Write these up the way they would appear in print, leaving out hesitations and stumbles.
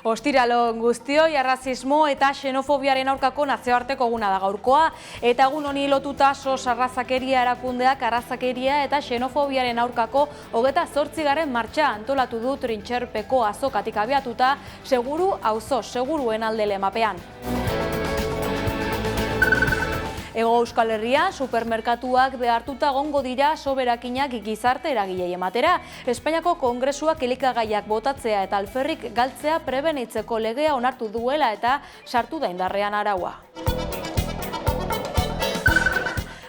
Ostiralon guztioi, arrazismo eta xenofobiaren aurkako nazioarteko eguna da gaurkoa, eta egun honi lotuta SOS arrazakeria erakundeak arrazakeria eta xenofobiaren aurkako 28. martxa antolatu du Trintxerpeko azokatik abiatuta, seguru auzo seguruen alde lemapean. Hego Euskal Herria, supermerkatuak behartuta egongo dira soberakinak gizarte eragilei ematera. Espainiako Kongresuak elikagaiak botatzea eta alferrik galtzea prebenitzeko legea onartu duela eta sartu da indarrean araua.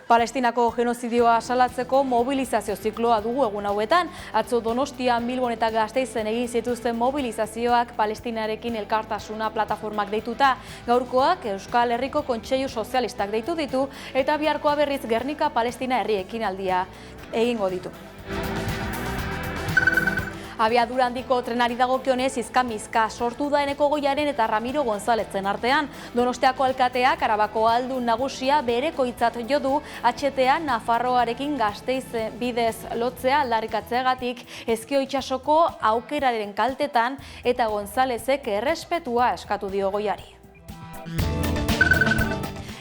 Palestinako genozidioa salatzeko mobilizazio zikloa dugu egun hauetan. Atzo Donostian, Bilbon eta Gasteizen egin zituzten mobilizazioak Palestinarekin elkartasuna plataformak deituta. Gaurkoak Euskal Herriko Kontseilu Sozialistak deitu ditu eta biharkoa berriz Gernika Palestina herri ekinaldia egingo ditu. Abiadura handiko trenari dagokionez izka-mizka sortu da Eneko Goiaren eta Ramiro Gonzalezen artean. Donostiako alkateak Arabako aldun nagusia berekoitzat jo du HTA Nafarroarekin Gasteiz bidez lotzea aldarrikatzeagatik Ezkio itsasoko aukeraren kaltetan eta Gonzalezek errespetua eskatu dio Goiari.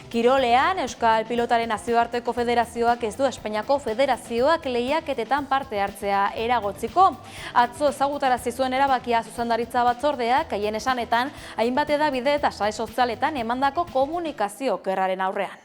Kirolean, Euskal Pilotaren Nazioarteko Federazioak ez du Espainiako Federazioak lehiaketetan parte hartzea eragotziko. Atzo ezagutarazi zuen erabakia zuzendaritza batzordeak, haien esanetan, hainbat hedabide eta sare sozialetan emandako komunikazio okerraren aurrean.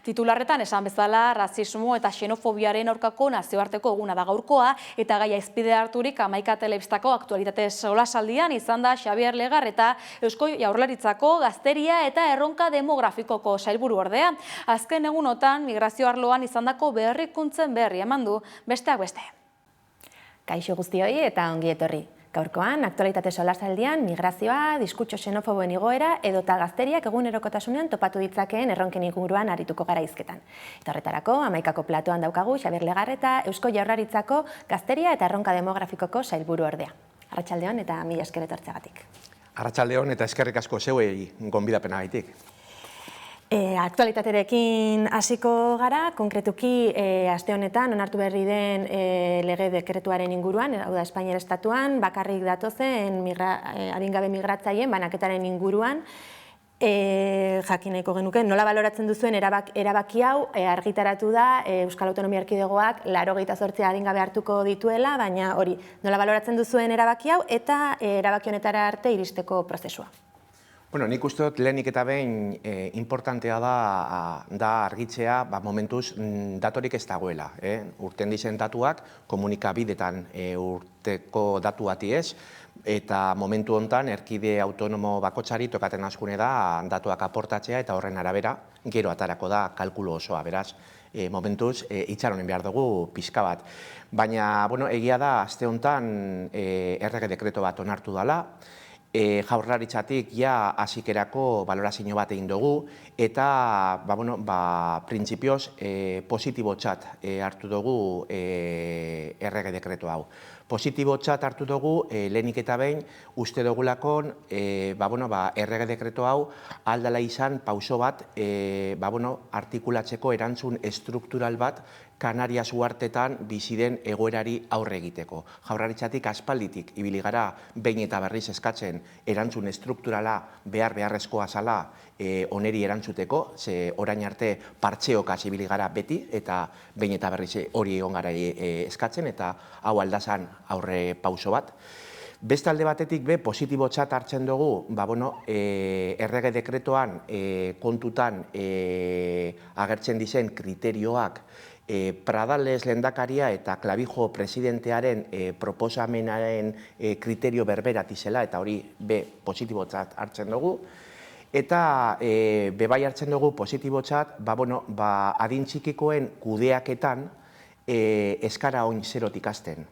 Titularretan esan bezala, rasismo eta xenofobiaren aurkako nazioarteko eguna da gaurkoa, eta gaia izpide harturik Hamaika Telebistako aktualitate solasaldian izan da Xabier Legarreta Eusko Jaurlaritzako gazteria eta erronka demografikoko sailburu ordea. Azken egunotan migrazio arloan izandako berrikuntzen berri eman du, besteak beste. Kaixo guztioi eta ongi etorri. Gaurkoan, aktualitate solasaldian, migrazioa, diskurtso xenofoboen igoera edota gazteriak egunerokotasunean topatu ditzakeen erronken inguruan arituko gara hizketan. Eta horretarako, Hamaikako platoan daukagu Xabier Legarreta Eusko Jaurlaritzako gazteria eta erronka demografikoko sailburu ordea. Arratsaldeon eta mila esker etortzeagatik. Arratsaldeon eta eskerrik asko zeuei gonbidapenagatik. Aktualitaterekin hasiko gara, konkretuki aste honetan onartu berri den lege dekretuaren inguruan, hau da Espainiar estatuan, bakarrik datozen adingabe migratzaileen banaketaren inguruan, jakineko genuke, nola baloratzen duzuen erabaki hau argitaratu da Euskal Autonomia Erkidegoak 88 adingabe hartuko dituela, baina hori, nola baloratzen duzuen erabaki hau eta erabaki honetara arte iristeko prozesua. Bueno, nik uste dut lehenik eta behin importantea da argitzea momentuz datorik ez dagoela. Urten dizen datuak komunikabidetan urteko datu bati ez, eta momentu honetan erkide autonomo bakotsari tokaten askune da datuak aportatzea eta horren arabera gero atarako da kalkulo osoa, beraz. Momentuz, itxaronen behar dugu pixka bat. Baina, egia da, aste honetan errege dekreto bat onartu dela, Jaurlaritzatik hasikerako balorazio bat egin dugu eta printzipioz positibotzat hartu dugu errege dekretu hau. Positibotzat hartu dugu lehenik eta behin uste dugulakon errege dekretu hau aldala izan pauso bat artikulatzeko erantzun estruktural bat Kanarias uhartetan bizi den egoerari aurre egiteko. Jaurlaritzatik aspalditik ibili gara behin eta berriz eskatzen erantzun estrukturala beharrezkoa zala oneri erantzuteko, ze orain arte partxeokaz ibili gara beti eta behin eta berriz hori egon gara eskatzen eta hau aldazan aurre pauso bat. Beste alde batetik positibotzat hartzen dugu, errege dekretoan kontutan agertzen dizen kriterioak Pradales lehendakaria eta Clavijo presidentearen proposamenaren kriterio berberat izela, eta hori positibotzat hartzen dugu. Eta bai hartzen dugu positibotzat, adin txikikoen kudeaketan eskara oin zerotik hasten.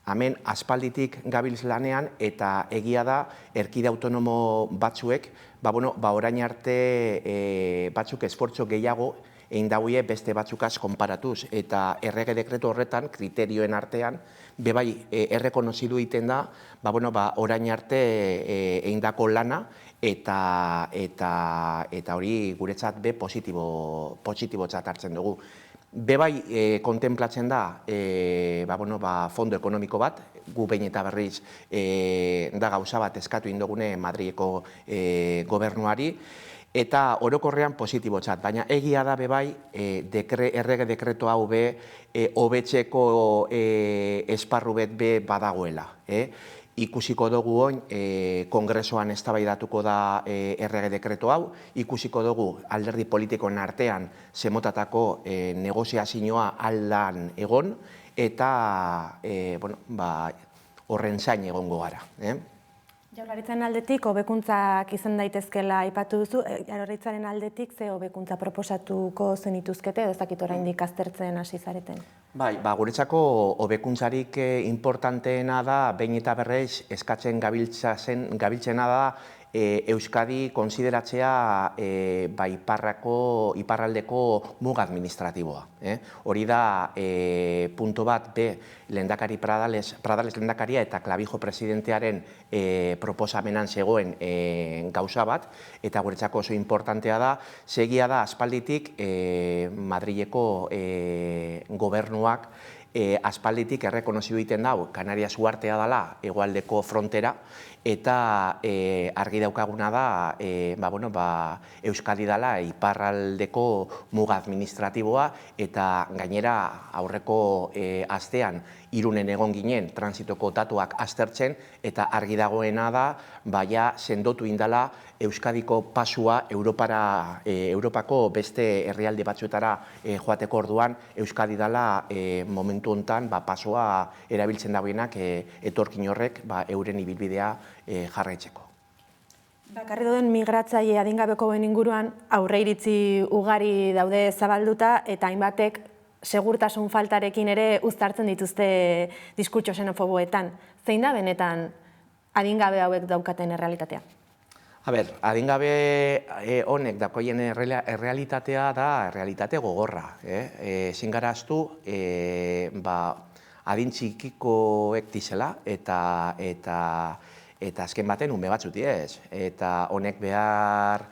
Hemen aspalditik gabiltz lanean eta egia da erkide autonomo batzuek, orain arte batzuk esfortzo gehiago egin daude beste batzukaz konparatuz, eta errege dekretu horretan, kriterioen artean, bai errekonozidu egiten da, orain arte egindako lana, eta hori guretzat positibotzat hartzen dugu. Bebai kontemplatzen da fondo ekonomiko bat, gu behin eta berriz da gauza bat eskatu indogune Madrileko gobernuari, eta orokorrean positibotzat, baina egia da bebai errege dekreto hau hobetzeko esparru bet badagoela. Ikusiko dugu oin, kongresoan eztabaidatuko da errege dekreto hau, ikusiko dugu alderdi politikoen artean zemotatako negoziazioa aldan egon, eta horren zain egongo gara. Jaurlaritzaren aldetik hobekuntzak izan daitezkela aipatu duzu, Jaurlaritzaren aldetik ze hobekuntza proposatuko zenituzkete edo ez dakit oraindik aztertzen hasi zareten? Bai, guretzako hobekuntzarik importanteena da, behin eta berriz eskatzen gabiltzena da Euskadi konsideratzea iparraldeko muga administratiboa. Hori da punto bat lehendakari Pradales lehendakaria eta Clavijo presidentearen proposamenan zegoen gauza bat, eta guretzako oso importantea da, segia da aspalditik Madrileko gobernuak aspalditik errekonozitu egiten dau Kanarias uhartea dela hegoaldeko frontera, eta argi daukaguna da Euskadi dela iparraldeko muga administratiboa, eta gainera aurreko astean Irunen egon ginen transitoko datuak aztertzen, eta argi dagoena da sendotu indala Euskadiko pasua Europako beste herrialde batzuetara joateko orduan Euskadi dela momentu honetan pasua erabiltzen dagoenak etorkin horrek euren ibilbidea jarraitzeko. Bakarri dauden migratzaile adingabekoen inguruan aurreiritzi ugari daude zabalduta eta hainbatek segurtasun faltarekin ere uztartzen dituzte diskurtso xenofoboetan. Zein da benetan adingabe hauek daukaten errealitatea? Adingabe honek dakoien errealitatea da errealitate gogorra. Ezin gara ahaztu adin txikikoek dizela eta azken baten ume batzuti ez. Eta honek behar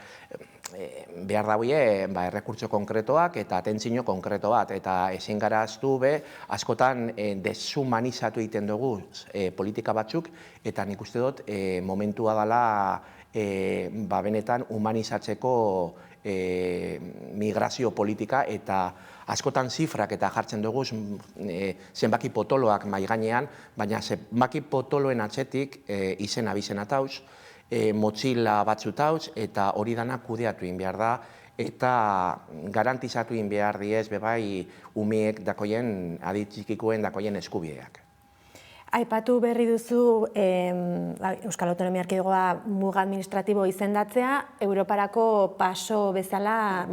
daude errekurtso konkretoak eta atentzio konkreto bat. Eta ezin gara ahaztu askotan deshumanizatu egiten dugu politika batzuk, eta nik uste dut momentua dela benetan humanizatzeko migrazio politika, eta askotan zifrak eta jartzen dugu zenbaki potoloak mahai gainean, baina zenbaki potoloen atzetik izen abizena tauz, motxila batzu tauz, eta hori dana kudeatu egin behar da, eta garantizatu egin behar diez umeek dakoien, aditxikikoen dakoien eskubideak. Aipatu berri duzu Euskal Autonomia Erkidegoa muga administratibo izendatzea, Europarako paso bezala,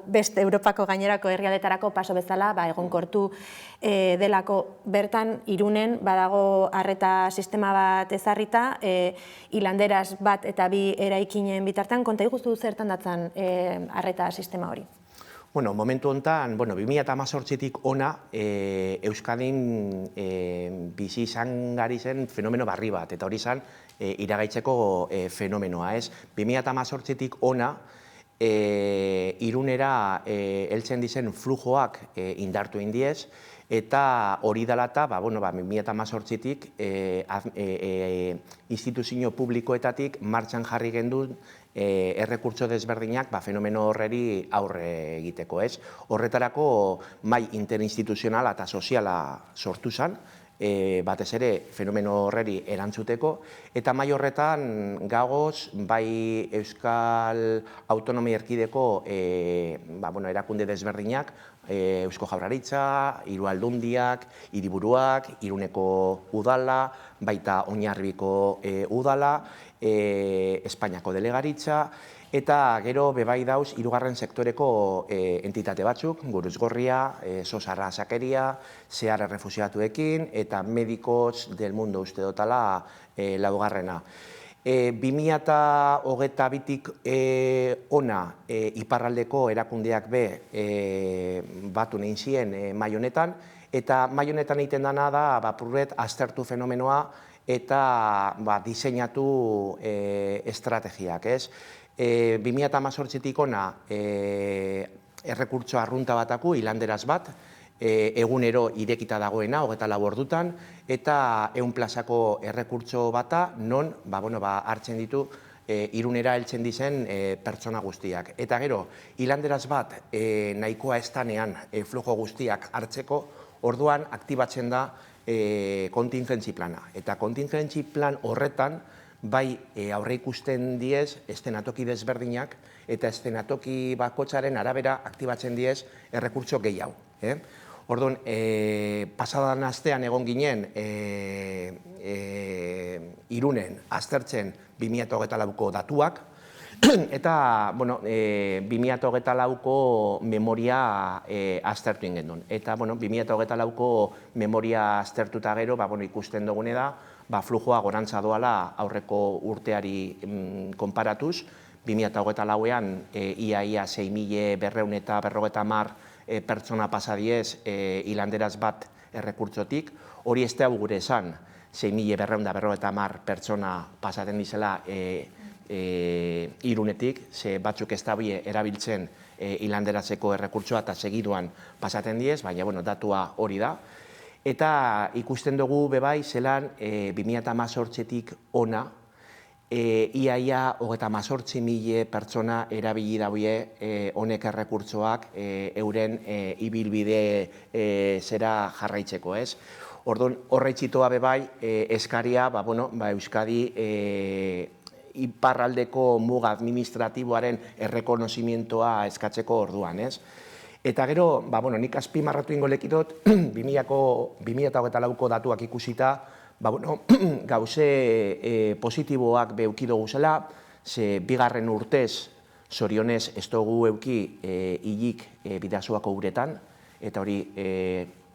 beste Europako gainerako herrialdetarako paso bezala egonkortu delako. Bertan Irunen badago arreta sistema bat ezarrita, hilanderaz bat eta bi eraikinen bitartean, konta iguzu zertan datzan arreta sistema hori? Momentu honetan, 2018tik ona Euskadin bizi izan gari zen fenomeno barri bat, eta hori zen iragaitzeko fenomenoa. 2018tik ona Irunera heltzen dizen flujoak indartu indiez, eta hori dela eta 2018tik instituzio publikoetatik martxan jarri gendun errekurtso desberdinak fenomeno horreri aurre egiteko. Horretarako mai interinstituzionala eta soziala sortu zen, batez ere fenomeno horreri erantzuteko, eta mai horretan gagoz bai Euskal Autonomia Erkideko erakunde desberdinak, Eusko Jaurlaritza, Hiru Aldundiak, Hiriburuak, Iruneko udala, baita Oinarbiko udala, Espainiako delegaritza, eta gero bebai dauz hirugarren sektoreko entitate batzuk, Guruzgorria, Sosarra Sakeria, Zehar errefusiatuekin, eta Medicos del Mundo uste dotala laugarrena. 2022tik ona iparraldeko erakundeak batu nein zien mai honetan, eta mai honetan egiten dana da purret aztertu fenomenoa eta diseinatu estrategiak. 2018tik ona errekurtso arrunta bataku, hilanderaz bat, egunero irekita dagoena, 24 ordutan, eta 100 plazako errekurtso bata, non hartzen ditu Irunera heltzen dizen pertsona guztiak. Eta gero, hilanderaz bat nahikoa estanean flujo guztiak hartzeko, orduan aktibatzen da kontingentzi plana. Eta kontingentzi plan horretan, bai aurre ikusten diez eszenatoki desberdinak eta eszenatoki bakoitzaren arabera aktibatzen diez errekurtso gehiago. Orduan, pasadan astean egon ginen Irunen aztertzen 2024ko datuak, eta 2024ko memoria aztertu ingen duen. Eta 2024ko memoria aztertuta gero ikusten dugune da, flujoa gorantza doala aurreko urteari konparatuz, 2024an ia 6.250 pertsona pasadiez hilanderaz bat errekurtzotik, hori ez da gure esan 6.250 pertsona pasaten dizela Irunetik, ze batzuk ez da erabiltzen hilanderatzeko errekurtsoa eta segiduan pasaten diez, baina datua hori da. Eta ikusten dugu bebai zelan 2018tik ona, ia 38.000 pertsona erabili daude honek errekurtsoak euren ibilbide zera jarraitzeko, ez? Orduan, horreitxitoa bebai eskaria, Euskadi iparraldeko muga administratiboaren errekonozimientoa eskatzeko orduan, ez? Eta gero, nik azpimarratu ingo lekidot, 2024ko datuak ikusita, gauze positiboak beukido guzela, ze bigarren urtez, zorionez ez dugu euki hilik bidazoako uretan, eta hori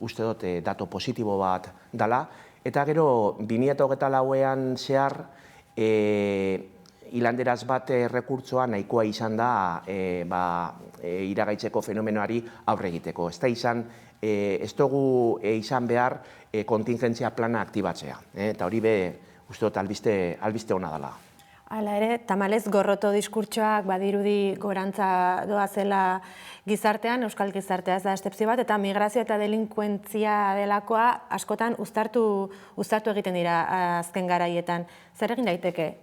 uste dut dato positibo bat dala, eta gero 2024an zehar hilanderaz bat errekurtsoa nahikoa izan da iragaitzeko fenomenoari aurre egiteko. Ez dugu izan behar kontingentzia plana aktibatzea, eta hori uste dut albiste ona dela. Hala ere, tamalez gorroto diskurtsoak badirudi gorantza doazela gizartean, euskal gizartea ez da estepzio bat, eta migrazio eta delinkuentzia delakoa askotan uztartu egiten dira azken garaietan. Zer egin daiteke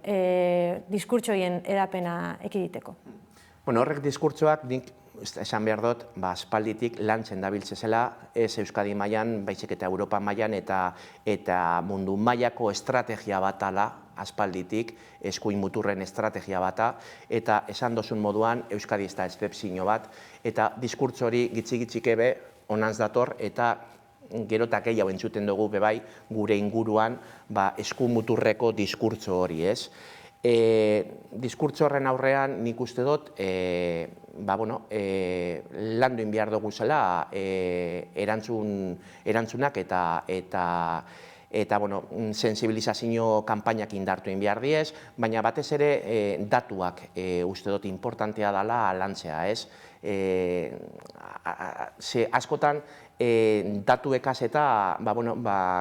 diskurtsoien edapena ekiditeko? Horrek diskurtsoak nik esan behar dut, aspalditik lantzen dabiltzezela, ez Euskadi mailan, baizik eta Europa mailan eta mundu mailako estrategia bat ala, aspalditik, eskuin muturren estrategia bata, eta esan dozun moduan Euskadi ez da estepzio bat, eta diskurtso hori gitzik-gitzik ebe onantz dator, eta gerotak gehiago entzuten dugu bebai gure inguruan eskuin muturreko diskurtso hori, ez? Diskurtso horren aurrean nik uste dut landu behar dugu zela erantzunak eta sensibilizazio kanpainak indartu behar diez, baina batez ere datuak uste dut importantea dela lantzea, ez? Askotan datuekaz eta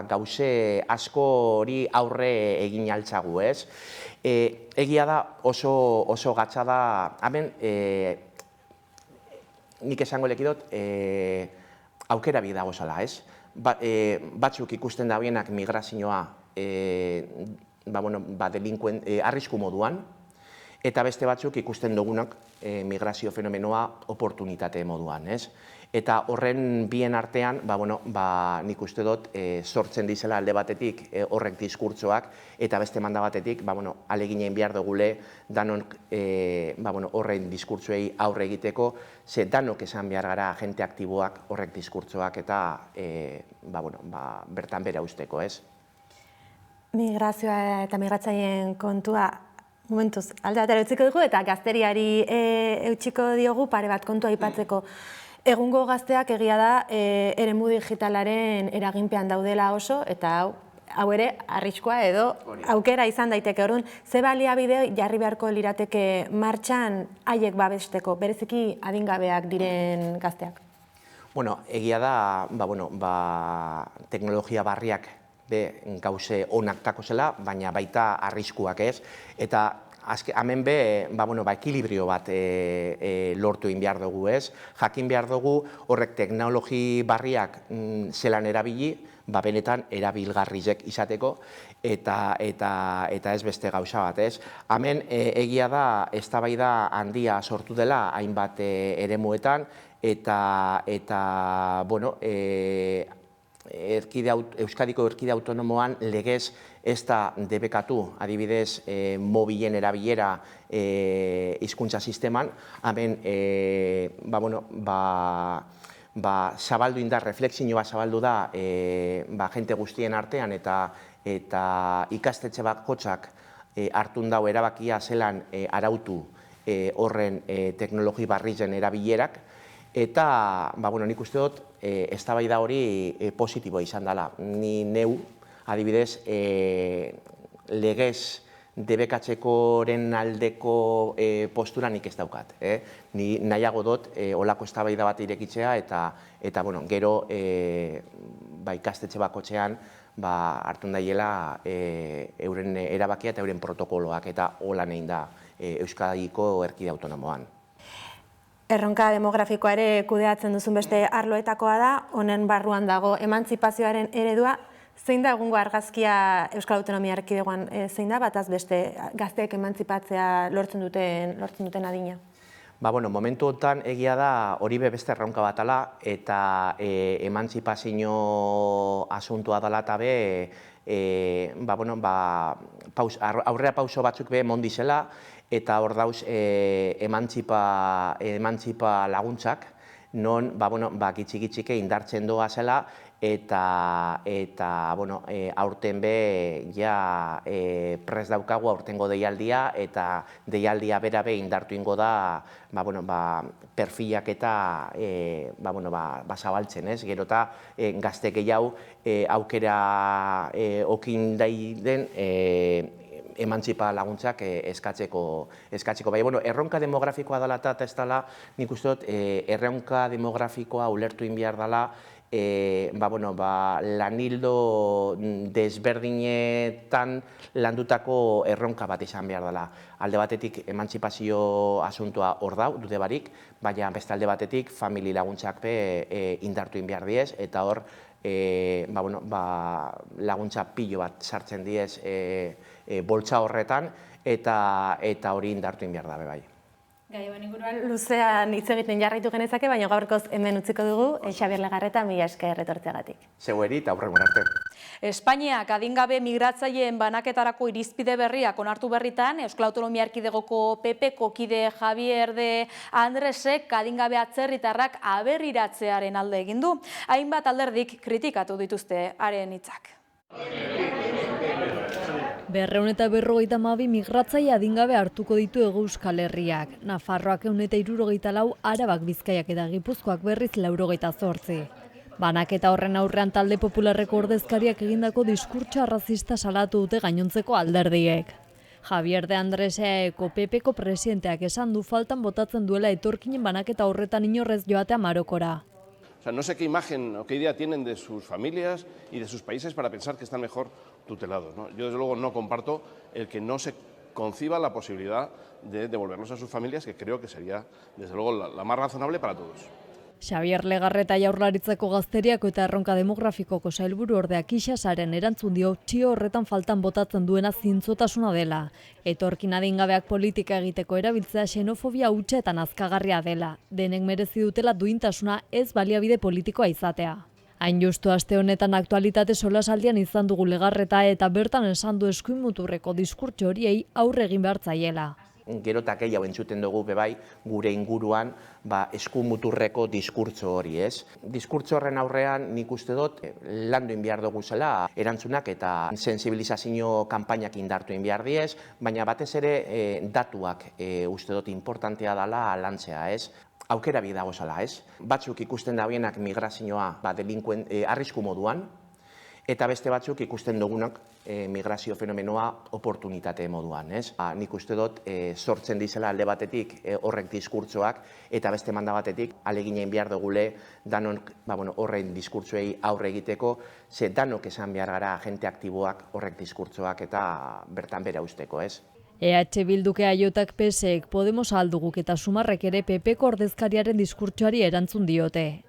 gauze asko hori aurre egin altzagu, ez? Egia da oso gatza da, hemen nik esango lekidot aukera bi dago zala, ez? Batzuk ikusten da bienak migrazioa arrisku moduan, eta beste batzuk ikusten dugunak migrazio fenomenoa oportunitate moduan, ez? Eta horren bien artean, nik uste dut sortzen dizela alde batetik horrek diskurtsoak, eta beste manda batetik, aleginen behar dugule danok horren diskurtsoei aurre egiteko, ze danok esan behar gara agente aktiboak horrek diskurtsoak eta bertan bera usteko, ez? Migrazioa eta migratzaileen kontua momentuz alde batera utziko dugu eta gazteriari eutxiko diogu pare bat kontua aipatzeko. Egungo gazteak egia da eremu digitalaren eraginpean daudela oso, eta hau ere arriskua edo aukera izan daiteke. Orduan, ze baliabide jarri beharko lirateke martxan haiek babesteko, bereziki adingabeak diren gazteak? Egia da, teknologia barriak gauze onak tako zela, baina baita arriskuak ez, eta hemen be, ekilibrio bat lortu egin behar dugu, ez? Jakin behar dugu horrek teknologi barriak zelan erabili, benetan erabilgarriak izateko, eta ez beste gauza bat, ez? Hemen egia da, eztabaida handia sortu dela hainbat eremuetan, eta Euskadiko erkide autonomoan legez ez da debekatu, adibidez, mobilen erabilera hizkuntza sisteman, hemen zabaldu indar, reflexioa zabaldu da jente guztien artean eta ikastetxe bakotxak hartun dau erabakia zelan arautu horren teknologi barrizen erabilerak, eta nik uste dut eztabaida hori positiboa izan dela. Ni neu, adibidez, legez debekatzekoren aldeko postura nik ez daukat. Ni nahiago dut olako eztabaida bat irekitzea eta gero ikastetxe bakotxean hartun daiela euren erabakia eta euren protokoloak eta holan egin da Euskadiko erkide autonomoan. Erronka demografikoa ere kudeatzen duzun beste arloetakoa da, honen barruan dago emantzipazioaren eredua. Zein da egungo argazkia Euskal Autonomia Erkidegoan, zein da bataz beste gazteek emantzipatzea lortzen duten adina? Momentu honetan egia da hori beste erronka bat ala, eta emantzipazio asuntua dela eta aurrera pauso batzuk be mondizela, eta hor dauz emantzipa laguntzak, non gitxik-gitxike indartzen doa zela, eta aurten be ja prest daukagu aurtengo deialdia, eta deialdia bera be indartu ingo da perfilak eta zabaltzen, ez? Gero eta gazte gehiago aukera okin den emantzipa laguntzak eskatzeko. Erronka demografikoa dela eta ez dela, nik uste dut, erronka demografikoa ulertu inbiar dela, lanildo desberdinetan landutako erronka bat izan behar dela. Alde batetik emantzipazio asuntua hor dau, dude barik, baina beste alde batetik famili laguntzak indartu inbiar diez, eta hor laguntza pilo bat sartzen diez boltsa horretan, eta hori indartu inbiar dabe bai. Gai, inguruan luzean hitz egiten jarraitu genezake, baina gaurkoz hemen utziko dugu, Xabier Legarreta, mila esker etortzeagatik. Zeueri eta aurrengo arte. Espainiak adingabe migratzaileen banaketarako irizpide berriak onartu berritan, Euskal Autonomia Erkidegoko PP-ko kide Javier de Andresek adingabe atzerritarrak aberriratzearen alde egin du. Hainbat alderdik kritikatu dituzte haren hitzak. 252 migratzaile adingabe hartuko ditu Hego Euskal Herriak. Nafarroak 164, Arabak, Bizkaiak eta Gipuzkoak berriz 98. Banaketa horren aurrean talde popularreko ordezkariak egindako diskurtso arrazista salatu dute gainontzeko alderdiek. Javier de Andreseko PP-ko presidenteak esan du faltan botatzen duela etorkinen banaketa horretan inorrez joatea Marokora. No sé qué imagen o qué idea tienen de sus familias y de sus países para pensar que están mejor tutelados, ¿no? Yo, desde luego, no comparto el que no se conciba la posibilidad de devolverlos a sus familias, que creo que sería, desde luego, la más razonable para todos. Xabier Legarreta Jaurlaritzako gazteriako eta erronka demografikoko sailburu ordeak Ixasaren erantzun dio txio horretan faltan botatzen duena zintzotasuna dela. Etorkin adingabeak politika egiteko erabiltzea xenofobia hutsa eta nazkagarria dela. Denek merezi dutela duintasuna ez baliabide politikoa izatea. Hain justu aste honetan aktualitate solasaldian izan dugu Legarreta eta bertan esan du eskuin muturreko diskurtso horiei aurre egin behar zaiela. Gero eta gehiago entzuten dugu bebai gure inguruan eskumuturreko diskurtso hori, ez? Diskurtso horren aurrean nik uste dut landu inbiar dugu zela erantzunak eta sensibilizazio kanpainak indartu inbiar diez, baina batez ere datuak uste dut importantea dela lantzea, ez? Aukera bi dago zela, ez? Batzuk ikusten dabienak migrazioa arrisku moduan, eta beste batzuk ikusten dugunak migrazio fenomenoa oportunitate moduan, ez? Nik uste dut sortzen dizela alde batetik horrek diskurtsoak eta beste manda batetik aleginen behar dugule danok horren diskurtsoei aurre egiteko, ze danok esan behar gara agente aktiboak horrek diskurtsoak eta bertan bera usteko, ez? EH Bilduk, EAJak, PSek, Podemos Alduguk eta Sumarrek ere PPko ordezkariaren diskurtsoari erantzun diote.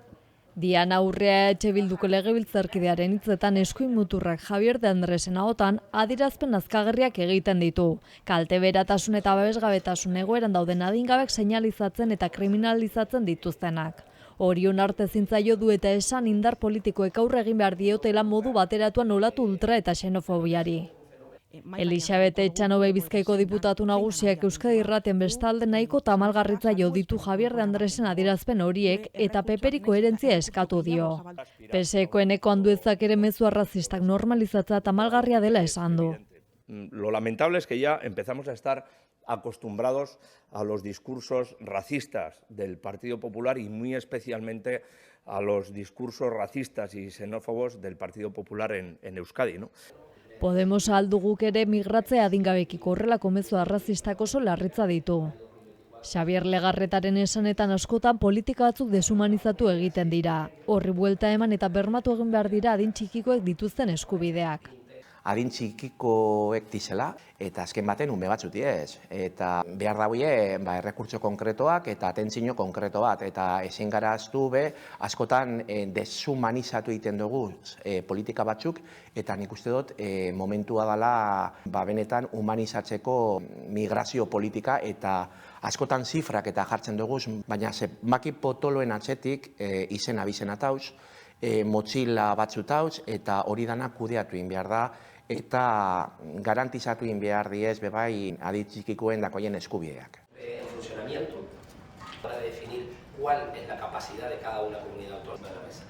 Diana Urrea EH Bilduko legebiltzarkidearen hitzetan eskuin muturrak Javier de Andresen ahotan adierazpen nazkagarriak egiten ditu. Kalte beratasun eta babesgabetasun egoeran dauden adingabek seinalizatzen eta kriminalizatzen dituztenak. Hori onartezin zaio du eta esan indar politikoek aurre egin behar diotela modu bateratuan olatu ultra eta xenofobiari. Elisabete Etxanobe Bizkaiko diputatu nagusiak Euskadi Irratien bestalde nahiko tamalgarritza jo ditu Javier de Andresen adierazpen horiek eta PPri koherentzia eskatu dio. PSeko eneko Anduezak ere mezu arrazistak normalizatza tamalgarria dela esan du. Lo lamentable es que ya empezamos a estar acostumbrados a los discursos racistas del Partido Popular y muy especialmente a los discursos racistas y xenófobos del Partido Popular en Euskadi, ¿no? Podemos Alduguk ere migratzea adingabekiko horrelako mezu arrazistak oso larritza ditu. Xabier Legarretaren esanetan askotan politika batzuk deshumanizatu egiten dira. Horri buelta eman eta bermatu egin behar dira adin txikikoek dituzten eskubideak. Adin txikikoek dizela, eta azken baten ume batzuti ez. Eta behar dauie errekurtso konkretoak eta atentzio konkreto bat. Eta ezin gara aztu askotan deshumanizatu egiten dugu politika batzuk, eta nik uste dut momentua dela benetan humanizatzeko migrazio politika eta askotan zifrak eta jartzen dugu, baina zenbaki potoloen atzetik izen abizena tauz, motxila batzutauz, eta hori dana kudeatu egin behar da, eta garantizatu egin behar diez bebai aditxikikoen dakoien eskubideak. El funcionamiento para definir cuál es la capacidad de cada una comunidad autónoma de la mesa.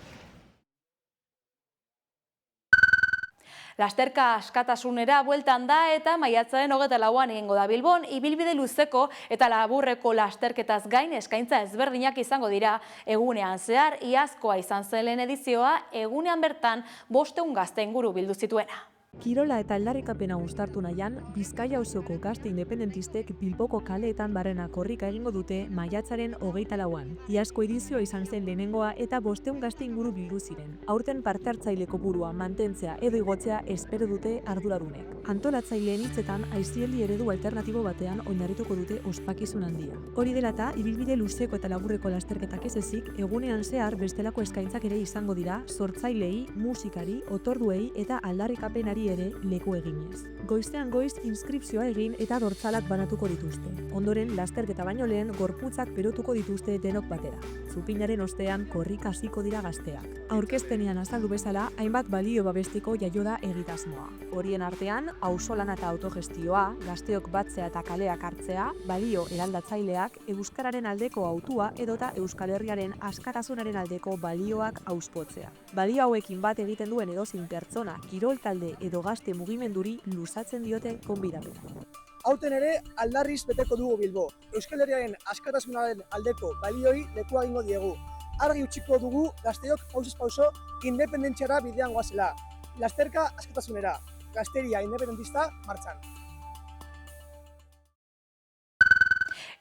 Lasterka askatasunera bueltan da eta maiatzaren 24an egingo da Bilbon, ibilbide luzeko eta laburreko lasterketaz gain eskaintza ezberdinak izango dira egunean zehar. Iazkoa izan zen lehen edizioa, egunean bertan 500 gazte inguru bildu zituena. Kirola eta aldarrikapena uztartu nahian, Bizkaia auzoko gazte independentistek Bilboko kaleetan barrena korrika egingo dute maiatzaren 24an. Iazko edizioa izan zen lehenengoa eta 500 gazte inguru bildu ziren. Aurten parte hartzaile kopurua mantentzea edo igotzea espero dute arduradunek. Antolatzaileen hitzetan aisialdi eredu alternatibo batean oinarrituko dute ospakizun handia. Hori dela eta ibilbide luzeko eta laburreko lasterketak ez ezik, egunean zehar bestelako eskaintzak ere izango dira sortzailei, musikari, otorduei eta aldarrikapenari ere leku eginez. Goizean goiz inskripzioa egin eta dortzalak banatuko dituzte. Ondoren, lasterketa baino lehen gorputzak berotuko dituzte denok batera. Zupinaren ostean korrika hasiko dira gazteak. Aurkezpenean azaldu bezala, hainbat balio babestiko jaioda egitasmoa. Horien artean, auzolana eta autogestioa, gazteok batzea eta kaleak hartzea, balio eraldatzaileak, euskararen aldeko autua edota Euskal Herriaren askatasunaren aldeko balioak auspotzea. Balio hauekin bat egiten duen edozein pertsona, kirol talde edo gazte mugimenduri luzatzen diote gonbidapena. Aurten ere aldarriz beteko dugu Bilbo. Euskal Herriaren askatasunaren aldeko balioi lekua egingo diegu. Argi utziko dugu gazteok pausez pauso independentziara bidean goazela. Lasterka askatasunera. Gazteria independentista martxan.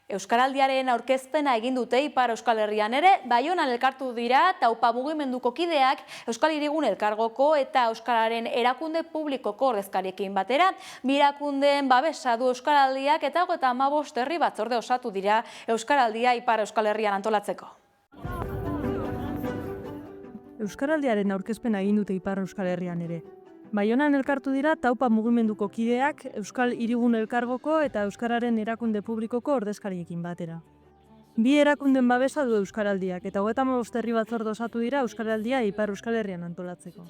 Euskaraldiaren aurkezpena egin dute Ipar Euskal Herrian ere, Baionan elkartu dira Taupa mugimenduko kideak Euskal Hirigun Elkargoko eta Euskararen erakunde publikoko ordezkariekin batera. Bi erakundeen babesa du Euskaraldiak eta 35 herri batzorde osatu dira Euskaraldia Ipar Euskal Herrian antolatzeko. Euskaraldiaren aurkezpena egin dute Ipar Euskal Herrian ere. Baionan elkartu dira Taupa mugimenduko kideak Euskal Hirigun Elkargoko eta Euskararen erakunde publikoko ordezkariekin batera. Bi erakunden babesa du Euskaraldiak eta 35 herri batzorde osatu dira Euskaraldia Ipar Euskal Herrian antolatzeko.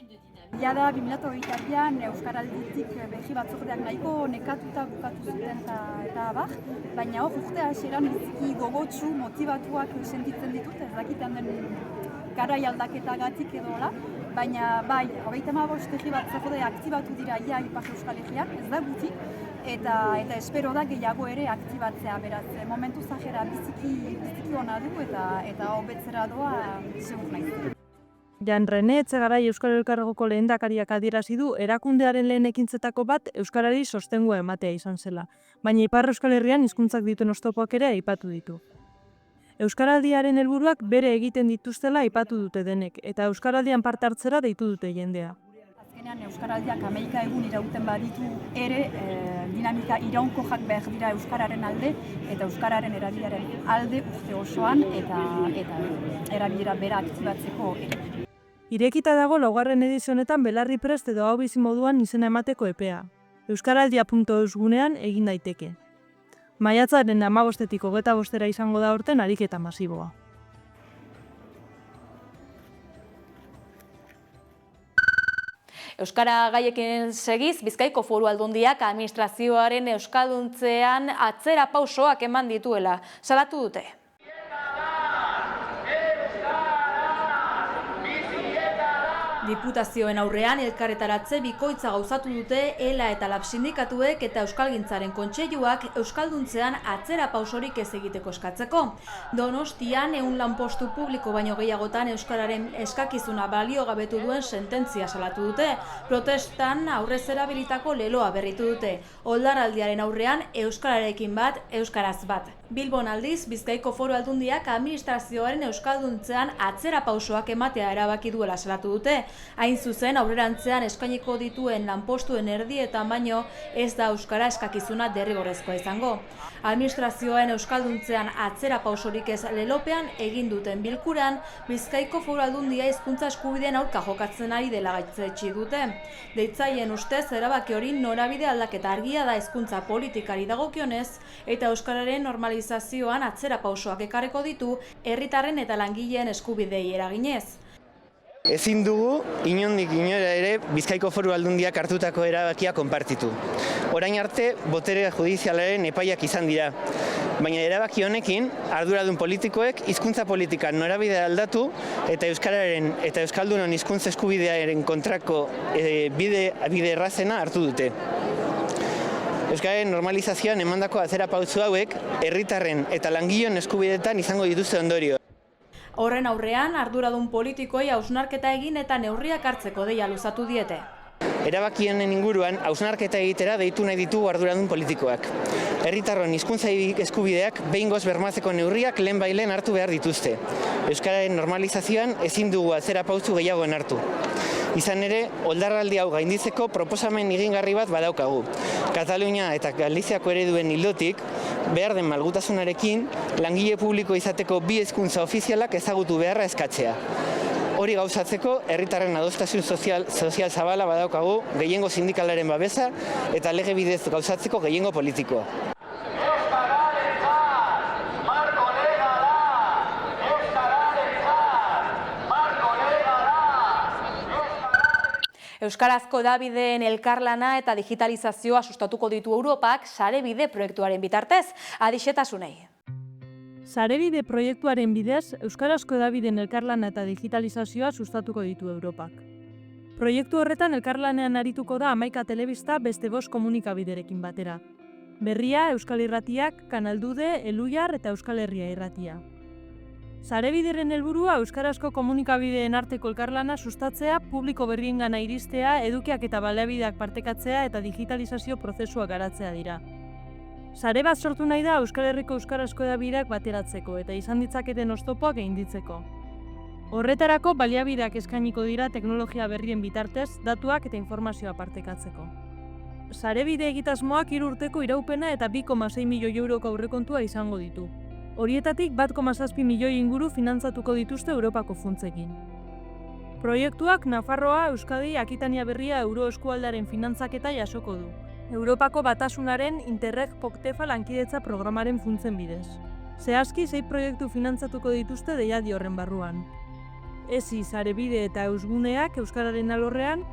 Jada 2022an Euskaralditik behi batzordeak nahiko nekatuta bukatu zuten eta abar, baina hor urte hasieran biziki gogotsu motibatuak sentitzen ditut, ez dakiten den garai aldaketagatik edo hola. Baina bai, 35 herri batzorde aktibatu dira ia Ipar Euskal Herrian, ez da guti, eta espero da gehiago ere aktibatzea, beraz. Momentu zajera biziki ona du eta hobetzera doa segur naiz. Jan Rene Etxegarai Euskal Elkargoko lehendakariak adierazi du erakundearen lehen ekintzetako bat euskarari sostengua ematea izan zela, baina Ipar Euskal Herrian hizkuntzak dituen oztopoak ere aipatu ditu. Euskaraldiaren helburuak bere egiten dituztela aipatu dute denek, eta Euskaraldian parte hartzera deitu dute jendea. Azkenean Euskaraldiak 11 egun irauten baditu ere dinamika iraunkorrak behar dira Euskararen alde eta Euskararen erabileraren alde urte osoan eta erabilera bera aktibatzeko ere. Irekita dago 4. edizio honetan belarri prest edo hau bizi moduan izena emateko epea. Euskaraldia.eus gunean egin daiteke. Maiatzaren 15-tik 25-era izango da aurten ariketa masiboa. Euskara gaiekin segiz, Bizkaiko Foru Aldundiak administrazioaren euskalduntzean atzera pausoak eman dituela salatu dute. Diputazioen aurrean elkarretaratze bikoitza gauzatu dute ELA eta LAB sindikatuek eta Euskalgintzaren kontseiluak euskalduntzean atzera pausorik ez egiteko eskatzeko. Donostian 100 lanpostu publiko baino gehiagotan euskararen eskakizuna baliogabetu duen sententzia salatu dute. Protestan aurrez erabilitako leloa berritu dute. Oldarraldiaren aurrean euskararekin bat, euskaraz bat. Bilbon aldiz, Bizkaiko Foru Aldundiak administrazioaren euskalduntzean atzera pausoak ematea erabaki duela salatu dute. Hain zuzen, aurrerantzean eskainiko dituen lanpostuen erdietan baino ez da euskara eskakizuna derrigorrezkoa izango. Administrazioaren euskalduntzean atzera pausorik ez lelopean egin duten bilkuran, Bizkaiko Foru Aldundia hizkuntza eskubideen aurka jokatzen ari dela gaitzetsi dute. Deitzaileen ustez, erabaki hori norabide aldaketa argia da hizkuntza politikari dagokionez eta euskararen normalizazioan atzera pausoak ekarriko ditu herritarren eta langileen eskubidei eraginez. Ezin dugu inondik inora ere Bizkaiko Foru Aldundiak hartutako erabakia konpartitu. Orain arte, botere judizialaren epaiak izan dira. Baina erabaki honekin, arduradun politikoek hizkuntza politika norabide aldatu eta euskararen eta euskaldunon hizkuntza eskubidearen kontrako bide errazena hartu dute. Euskararen normalizazioan emandako atzera pauso hauek herritarren eta langileen eskubideetan izango dituzte ondorio. Horren aurrean, arduradun politikoi hausnarketa egin eta neurriak hartzeko deia luzatu diete. Erabaki honen inguruan hausnarketa egitera deitu nahi ditugu arduradun politikoak. Herritarron hizkuntza eskubideak behingoz bermatzeko neurriak lehenbailen hartu behar dituzte. Euskararen normalizazioan ezin dugu atzera pausu gehiagoen hartu. Izan ere, oldarraldi hau gainditzeko proposamen egingarri bat badaukagu. Katalunia eta Galiziako ereduen ildotik, behar den malgutasunarekin, langile publiko izateko bi hizkuntza ofizialak ezagutu beharra eskatzea. Hori gauzatzeko, herritarren adostasun sozial zabala badaukagu, gehiengo sindikalaren babesa eta lege bidez gauzatzeko gehiengo politikoa. Euskarazko hedabideen elkarlana eta digitalizazioa sustatuko ditu Europak Sarebide proiektuaren bitartez, adixetasunei. Sarebide proiektuaren bidez, Euskarazko hedabideen elkarlana eta digitalizazioa sustatuko ditu Europak. Proiektu horretan elkarlanean arituko da 11 telebista beste 5 komunikabiderekin batera. Berria, Euskal Irratiak, Kanal Dude, Eluiar eta Euskal Herria Irratia. Sarebideren helburua euskarazko komunikabideen arteko elkarlana sustatzea, publiko berriengana iristea, edukiak eta baliabideak partekatzea eta digitalizazio prozesua garatzea dira. Sare bat sortu nahi da Euskal Herriko euskarazko hedabideak bateratzeko eta izan ditzaketen oztopoak gainditzeko. Horretarako baliabideak eskainiko dira teknologia berrien bitartez, datuak eta informazioa partekatzeko. Sarebide egitasmoak 3 urteko iraupena eta 2,6 milioi euroko aurrekontua izango ditu. Horietatik 1,7 milioi inguru finantzatuko dituzte Europako funtsekin. Proiektuak Nafarroa, Euskadi, Akitania Berria euroeskualdaren finantzaketa jasoko du. Europako Batasunaren Interreg Poctefa lankidetza programaren funtsen bidez. Zehazki 6 proiektu finantzatuko dituzte deialdi horren barruan. ESI, Sarebide eta Eusguneak euskararen alorrean,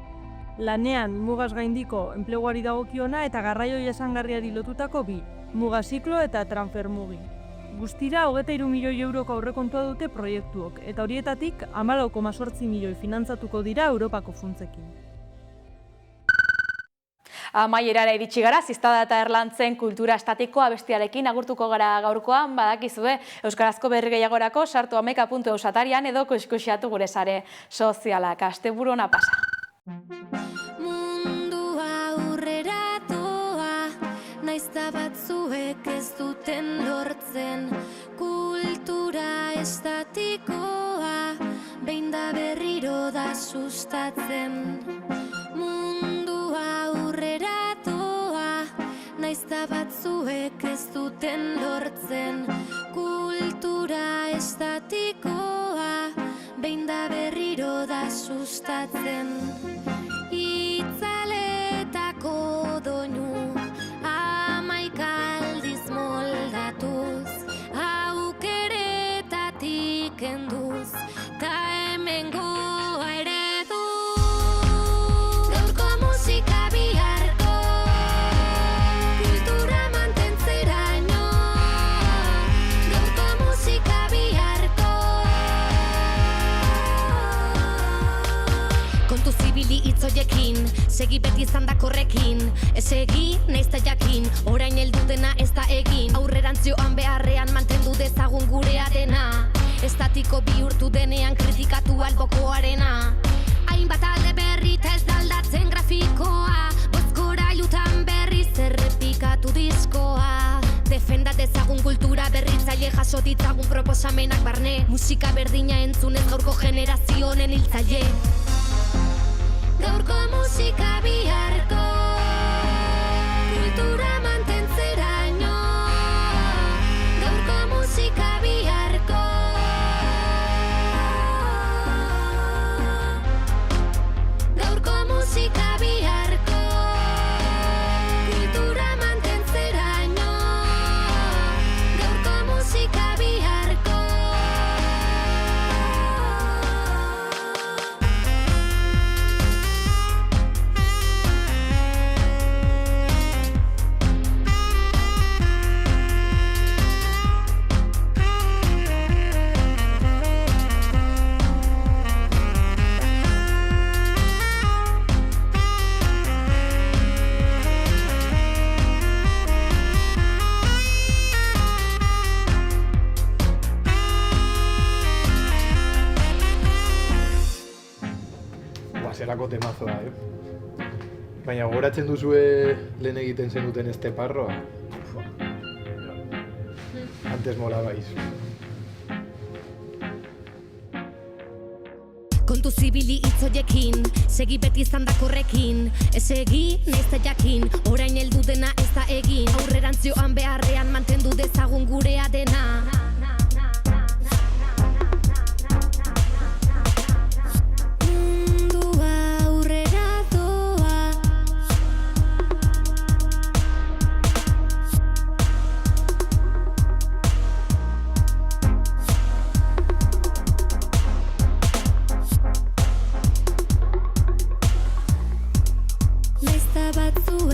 lanean mugaz gaindiko enpleguari dagokiona eta garraio jasangarriari lotutako 2, mugaziklo eta transfermugi. Guztira, 23 milioi euroko aurrekontua dute proiektuok, eta horietatik 14,8 milioi finantzatuko dira Europako funtsekin. Amaierara iritsi gara, Ziztada eta Erlantzen kultura estatiko abestiarekin agurtuko gara gaurkoan, badakizue, Euskarazko berri gehiagorako sartu 11.eus atarian edo kuskusiatu gure sare sozialak. Asteburu ona pasa. Naizta batzuek ez duten lortzen, kultura estatikoa, behin da berriro da sustatzen. segi beti izan dakorrekin. Ez egi, nahiz ta jakin, orain heldu dena ez da egin. Aurrerantzioan beharrean mantendu dezagun gurea dena. Estatiko bihurtu denean kritikatu albokoarena. Hainbat alde berrita ez da aldatzen grafikoa, bozgorailutan berriz errepikatu diskoa. Defenda dezagun kultura berritzaile, jaso ditzagun proposamenak barne. Musika berdina entzunez gaurko generazio honen hiltzaile. Gaurko musika biharko kultura mantentzeraino. Gaurko musika biharko gaurko musika biharko kultura mantentzeraino. Gaurko musika biharko zelako temazoa, Baina gogoratzen duzue lehen egiten zenuten Esteparroa? Antes molabais. Kontu zibili hitzoiekin, segi beti izan dakorrekin. Ez egi, nahiz ta jakin, orain heldu dena ez da egin. Aurrerantzioan beharrean mantendu dezagun gurea dena. Nahiz ta batzuek